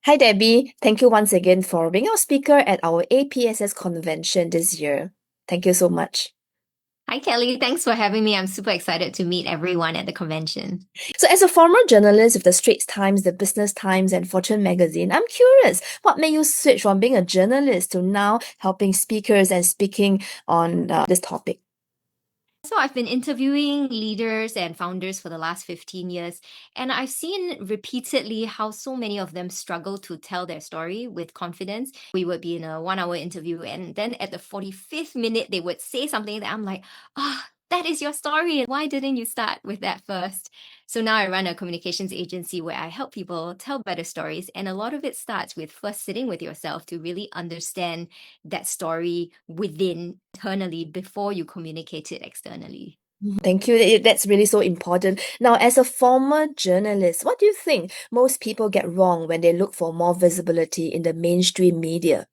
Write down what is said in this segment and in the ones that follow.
Hi, Debbie. Thank you once again for being our speaker at our APSS Convention this year. Thank you so much. Hi, Kelly. Thanks for having me. I'm super excited to meet everyone at the convention. So, as a former journalist with the Straits Times, the Business Times, and Fortune magazine, I'm curious, what made you switch from being a journalist to now helping speakers and speaking on this topic? So, I've been interviewing leaders and founders for the last 15 years, and I've seen repeatedly how so many of them struggle to tell their story with confidence. We would be in a 1 hour interview, and then at the 45th minute, they would say something that I'm like, that is your story. Why didn't you start with that first? So now I run a communications agency where I help people tell better stories. And a lot of it starts with first sitting with yourself to really understand that story within internally before you communicate it externally. Thank you. That's really so important. Now, as a former journalist, what do you think most people get wrong when they look for more visibility in the mainstream media?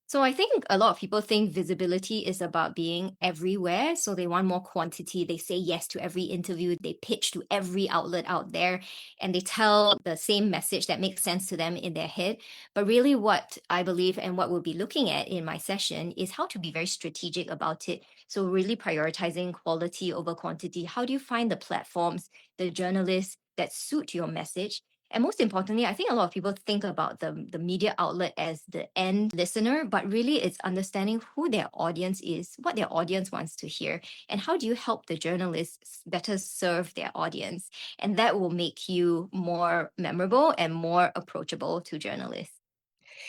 So I think a lot of people think visibility is about being everywhere. So they want more quantity. They say yes to every interview. They pitch to every outlet out there and they tell the same message that makes sense to them in their head. But really, what I believe and what we'll be looking at in my session is how to be very strategic about it. So, really prioritizing quality over quantity. How do you find the platforms, the journalists that suit your message? And most importantly, I think a lot of people think about the media outlet as the end listener, but really it's understanding who their audience is, what their audience wants to hear, and how do you help the journalists better serve their audience. And that will make you more memorable and more approachable to journalists.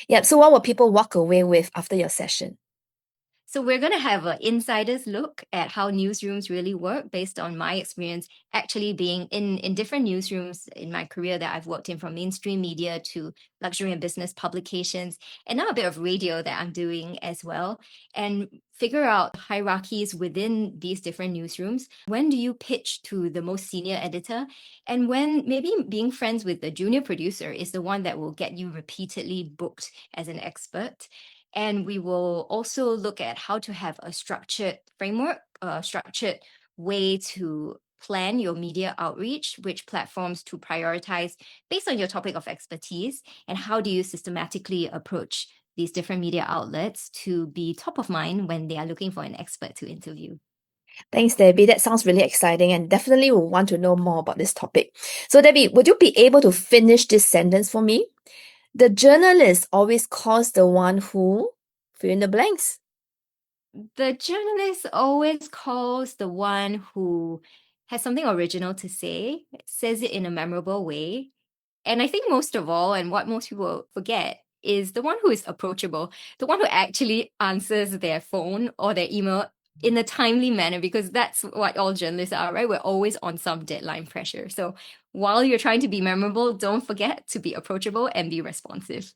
Yeah, so what will people walk away with after your session? So we're going to have an insider's look at how newsrooms really work based on my experience actually being in different newsrooms in my career that I've worked in, from mainstream media to luxury and business publications, and now a bit of radio that I'm doing as well, and figure out hierarchies within these different newsrooms. When do you pitch to the most senior editor? And when maybe being friends with the junior producer is the one that will get you repeatedly booked as an expert. And we will also look at how to have a structured framework, a structured way to plan your media outreach, which platforms to prioritize based on your topic of expertise, and how do you systematically approach these different media outlets to be top of mind when they are looking for an expert to interview. Thanks, Debbie. That sounds really exciting and definitely will want to know more about this topic. So, Debbie, would you be able to finish this sentence for me? The journalist always calls the one who fill in the blanks. The journalist always calls the one who has something original to say, says it in a memorable way. And I think most of all, and what most people forget, is the one who is approachable, the one who actually answers their phone or their email in a timely manner, because that's what all journalists are, right? We're always on some deadline pressure. So while you're trying to be memorable, don't forget to be approachable and be responsive.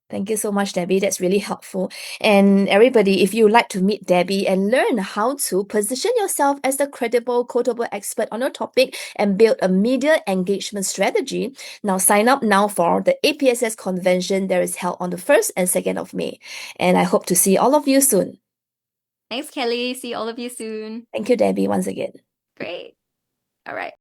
Thank you so much, Debbie. That's really helpful. And everybody, if you'd like to meet Debbie and learn how to position yourself as the credible, quotable expert on your topic and build a media engagement strategy, now sign up now for the APSS convention that is held on the 1st and 2nd of May. And I hope to see all of you soon. Thanks, Kelly. See all of you soon. Thank you, Debbie, once again. Great. All right.